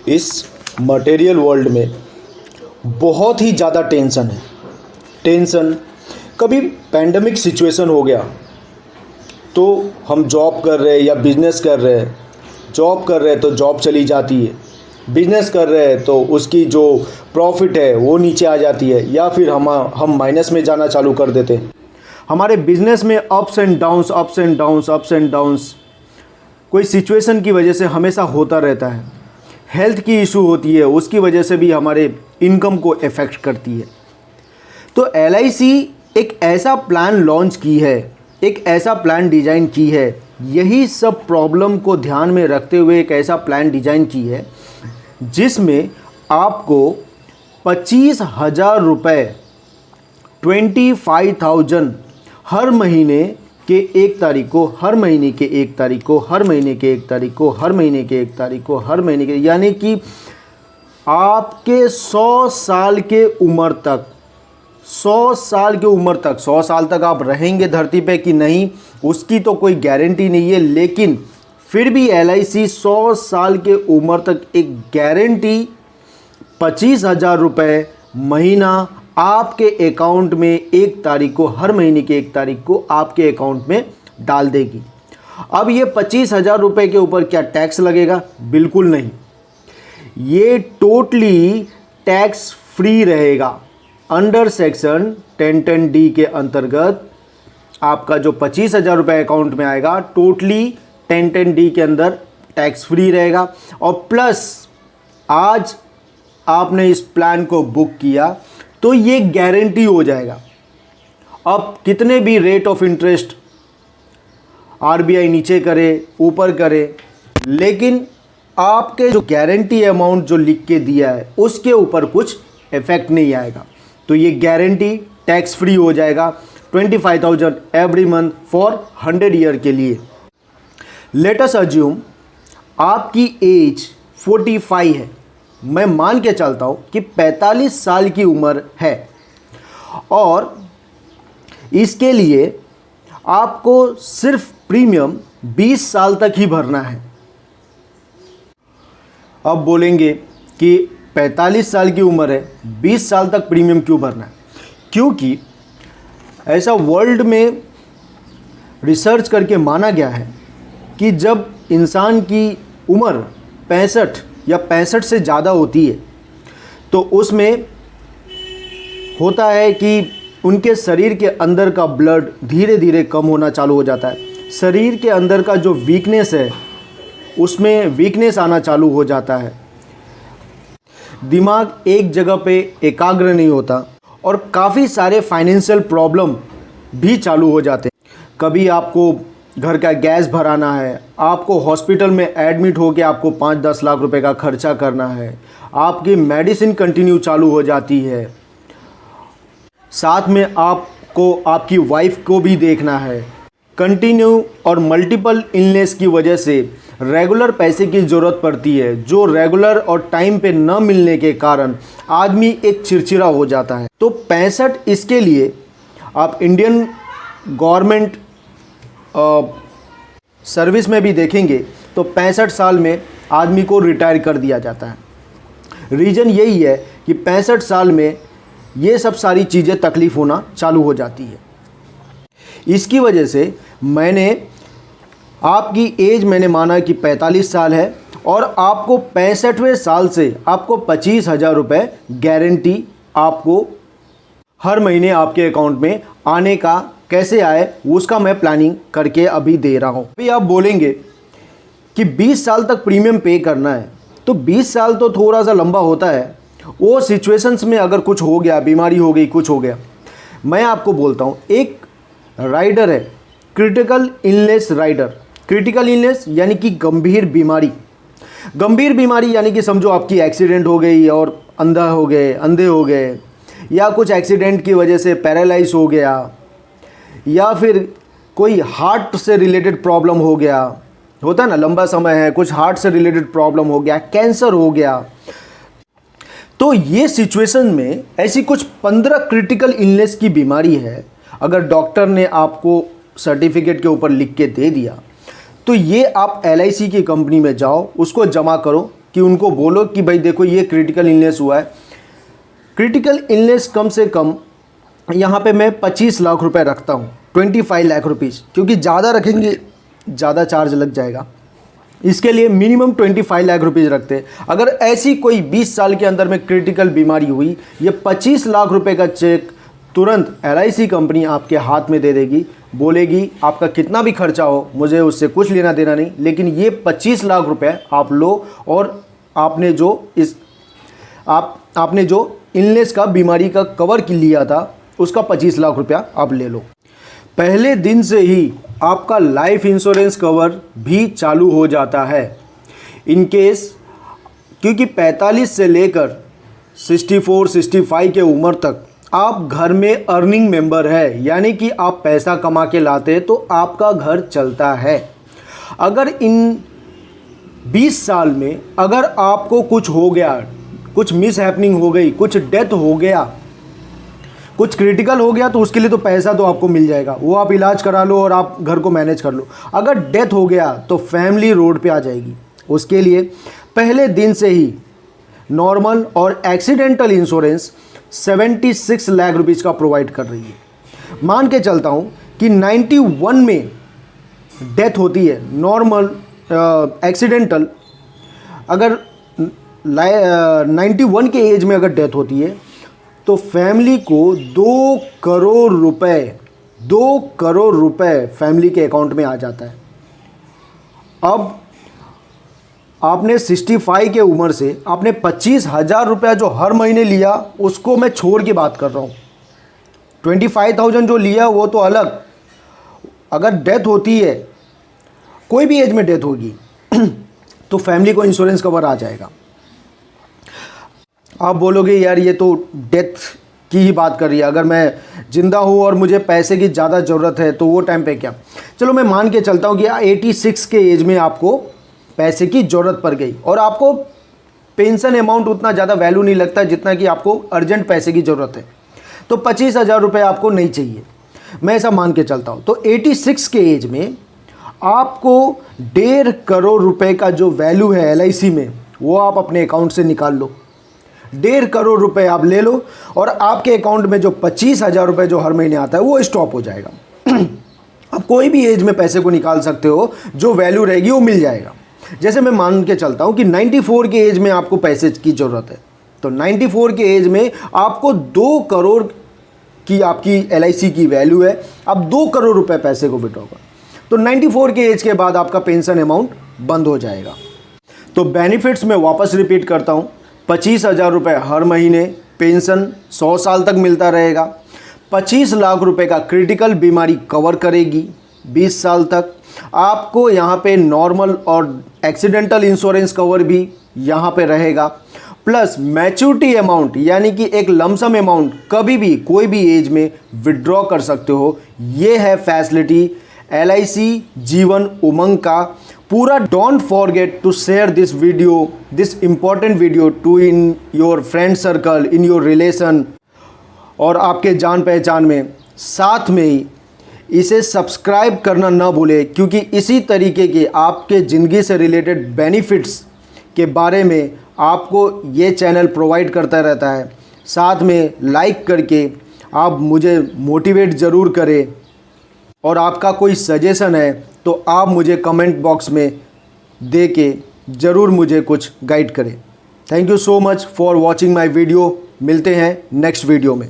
इस material world में बहुत ही ज़्यादा टेंशन है। टेंशन, कभी पैंडमिक सिचुएशन हो गया तो हम जॉब कर रहे हैं या बिजनेस कर रहे हैं, जॉब कर रहे हैं तो जॉब चली जाती है, बिजनेस कर रहे हैं तो उसकी जो प्रॉफिट है वो नीचे आ जाती है, या फिर हम माइनस में जाना चालू कर देते हैं। हमारे बिजनेस में ups and downs, ups and downs, ups and downs कोई सिचुएशन की वजह से हमेशा होता रहता है। हेल्थ की इशू होती है, उसकी वजह से भी हमारे इनकम को इफ़ेक्ट करती है। तो LIC एक ऐसा प्लान लॉन्च की है, एक ऐसा प्लान डिज़ाइन की है, यही सब प्रॉब्लम को ध्यान में रखते हुए एक ऐसा प्लान डिज़ाइन की है जिसमें आपको 25,000 रुपये, 25,000 हर महीने के 1 तारीख को, हर महीने के 1 तारीख को, हर महीने के 1 तारीख को, हर महीने के 1 तारीख को, हर महीने के, यानी कि आपके 100 साल के उम्र तक, 100 साल की उम्र तक, 100 साल तक आप रहेंगे धरती पे कि नहीं उसकी तो कोई गारंटी नहीं है, लेकिन फिर भी LIC 100 साल के उम्र तक एक गारंटी 25,000 रुपये महीना आपके अकाउंट में 1 तारीख को, हर महीने के 1 तारीख को आपके अकाउंट में डाल देगी। अब ये 25,000 रुपये के ऊपर क्या टैक्स लगेगा? बिल्कुल नहीं, ये टोटली टैक्स फ्री रहेगा। अंडर सेक्शन 1010D के अंतर्गत आपका जो 25,000 रुपये अकाउंट में आएगा, टोटली 1010D के अंदर टैक्स फ्री रहेगा। और प्लस आज आपने इस प्लान को बुक किया तो ये गारंटी हो जाएगा। अब कितने भी रेट ऑफ इंटरेस्ट RBI नीचे करे ऊपर करे, लेकिन आपके जो गारंटी अमाउंट जो लिख के दिया है उसके ऊपर कुछ इफेक्ट नहीं आएगा। तो ये गारंटी टैक्स फ्री हो जाएगा 25,000 एवरी मंथ फॉर 100 ईयर के लिए। लेट अस अज्यूम आपकी एज 45 है, मैं मान के चलता हूँ कि 45 साल की उम्र है और इसके लिए आपको सिर्फ प्रीमियम 20 साल तक ही भरना है। अब बोलेंगे कि 45 साल की उम्र है, 20 साल तक प्रीमियम क्यों भरना है? क्योंकि ऐसा वर्ल्ड में रिसर्च करके माना गया है कि जब इंसान की उम्र 65 या 65 से ज़्यादा होती है तो उसमें होता है कि उनके शरीर के अंदर का ब्लड धीरे धीरे कम होना चालू हो जाता है। शरीर के अंदर का जो वीकनेस है उसमें वीकनेस आना चालू हो जाता है। दिमाग एक जगह पे एकाग्र नहीं होता और काफ़ी सारे फाइनेंशियल प्रॉब्लम भी चालू हो जाते हैं। कभी आपको घर का गैस भराना है, आपको हॉस्पिटल में एडमिट होकर आपको 5-10 लाख रुपए का खर्चा करना है, आपकी मेडिसिन कंटिन्यू चालू हो जाती है, साथ में आपको आपकी वाइफ को भी देखना है। कंटिन्यू और मल्टीपल इलनेस की वजह से रेगुलर पैसे की ज़रूरत पड़ती है, जो रेगुलर और टाइम पे न मिलने के कारण आदमी एक चिड़चिड़ा हो जाता है। तो 65 इसके लिए आप इंडियन गवर्नमेंट सर्विस में भी देखेंगे तो 65 साल में आदमी को रिटायर कर दिया जाता है। रीज़न यही है कि 65 साल में ये सब सारी चीज़ें तकलीफ़ होना चालू हो जाती है। इसकी वजह से मैंने आपकी एज मैंने माना कि 45 साल है और आपको 65वें साल से आपको 25,000 रुपये गारंटी आपको हर महीने आपके अकाउंट में आने का कैसे आए उसका मैं प्लानिंग करके अभी दे रहा हूँ। अभी आप बोलेंगे कि 20 साल तक प्रीमियम पे करना है, तो 20 साल तो थोड़ा सा लंबा होता है। वो सिचुएशंस में अगर कुछ हो गया, बीमारी हो गई, कुछ हो गया, मैं आपको बोलता हूँ एक राइडर है critical illness rider. Critical illness यानी कि गंभीर बीमारी। गंभीर बीमारी यानी कि समझो आपकी एक्सीडेंट हो गई और अंधे हो गए, या कुछ एक्सीडेंट की वजह से पैरालाइज हो गया, या फिर कोई हार्ट से रिलेटेड प्रॉब्लम हो गया, होता है ना, लंबा समय है, कुछ हार्ट से रिलेटेड प्रॉब्लम हो गया, कैंसर हो गया। तो ये सिचुएशन में ऐसी कुछ 15 क्रिटिकल इलनेस की बीमारी है। अगर डॉक्टर ने आपको सर्टिफिकेट के ऊपर लिख के दे दिया तो ये आप LIC की कंपनी में जाओ, उसको जमा करो, कि उनको बोलो कि भाई देखो ये क्रिटिकल इलनेस हुआ है। क्रिटिकल इलनेस कम से कम यहाँ पे मैं 25 लाख रुपए रखता हूँ, 25 लाख रुपीज़, क्योंकि ज़्यादा रखेंगे ज़्यादा चार्ज लग जाएगा। इसके लिए मिनिमम 25 लाख रुपीज़ रखते हैं। अगर ऐसी कोई 20 साल के अंदर में क्रिटिकल बीमारी हुई, ये 25 लाख रुपए का चेक तुरंत LIC कंपनी आपके हाथ में दे देगी, बोलेगी आपका कितना भी खर्चा हो मुझे उससे कुछ लेना देना नहीं, लेकिन ये 25 लाख रुपए आप लो और आपने जो इलनेस का बीमारी का कवर लिया था उसका 25 लाख रुपया आप ले लो। पहले दिन से ही आपका लाइफ इंश्योरेंस कवर भी चालू हो जाता है इन केस, क्योंकि 45 से लेकर 64-65 के उम्र तक आप घर में अर्निंग मेंबर है, यानी कि आप पैसा कमा के लाते हैं तो आपका घर चलता है। अगर इन 20 साल में अगर आपको कुछ हो गया, कुछ मिस हैपनिंग हो गई, कुछ डेथ हो गया, कुछ क्रिटिकल हो गया, तो उसके लिए तो पैसा तो आपको मिल जाएगा, वो आप इलाज करा लो और आप घर को मैनेज कर लो। अगर डेथ हो गया तो फैमिली रोड पे आ जाएगी। उसके लिए पहले दिन से ही नॉर्मल और एक्सीडेंटल इंश्योरेंस 76 लाख रुपीज़ का प्रोवाइड कर रही है। मान के चलता हूँ कि 91 में डेथ होती है नॉर्मल एक्सीडेंटल, अगर 91 के एज में अगर डेथ होती है तो फैमिली को 2 करोड़ रुपए फैमिली के अकाउंट में आ जाता है। अब आपने 65 के उम्र से आपने 25,000 रुपया जो हर महीने लिया उसको मैं छोड़ के बात कर रहा हूँ। 25,000 जो लिया वो तो अलग, अगर डेथ होती है, कोई भी एज में डेथ होगी तो फैमिली को इंश्योरेंस कवर आ जाएगा। आप बोलोगे यार ये तो डेथ की ही बात कर रही है, अगर मैं ज़िंदा हूँ और मुझे पैसे की ज़्यादा ज़रूरत है तो वो टाइम पे क्या। चलो मैं मान के चलता हूँ कि 86 के एज में आपको पैसे की ज़रूरत पड़ गई और आपको पेंशन अमाउंट उतना ज़्यादा वैल्यू नहीं लगता जितना कि आपको अर्जेंट पैसे की ज़रूरत है, तो 25,000 रुपये आपको नहीं चाहिए, मैं ऐसा मान के चलता हूँ। तो 86 के एज में आपको 1.5 करोड़ रुपए का जो वैल्यू है LIC में वो आप अपने अकाउंट से निकाल लो। 1.5 करोड़ रुपए आप ले लो और आपके अकाउंट में जो 25,000 रुपये जो हर महीने आता है वो स्टॉप हो जाएगा। आप कोई भी एज में पैसे को निकाल सकते हो, जो वैल्यू रहेगी वो मिल जाएगा। जैसे मैं मान के चलता हूँ कि 94 के एज में आपको पैसे की ज़रूरत है, तो 94 के एज में आपको 2 करोड़ की आपकी LIC की वैल्यू है, आप 2 करोड़ रुपए पैसे को विड्रॉ करो, तो 94 के एज के बाद आपका पेंशन अमाउंट बंद हो जाएगा। तो बेनिफिट्स में वापस रिपीट करता हूँ, 25,000 रुपये हर महीने, पेंशन 100 साल तक मिलता रहेगा, 25 लाख रुपए का क्रिटिकल बीमारी कवर करेगी 20 साल तक। आपको यहाँ पे नॉर्मल और एक्सीडेंटल इंश्योरेंस कवर भी यहाँ पे रहेगा, प्लस मैच्योरिटी अमाउंट यानी कि एक लमसम अमाउंट कभी भी कोई भी एज में विड्रॉ कर सकते हो। ये है फैसिलिटी LIC जीवन उमंग का पूरा। Don't forget to share this video, this important video to in your friend circle, in your relation और आपके जान पहचान में। साथ में ही इसे सब्सक्राइब करना ना भूले, क्योंकि इसी तरीके के आपके ज़िंदगी से रिलेटेड बेनिफिट्स के बारे में आपको ये चैनल प्रोवाइड करता रहता है। साथ में लाइक करके आप मुझे मोटिवेट ज़रूर करें, और आपका कोई सजेशन है तो आप मुझे कमेंट बॉक्स में दे के ज़रूर मुझे कुछ गाइड करें। Thank you so much for watching my video. मिलते हैं नेक्स्ट वीडियो में।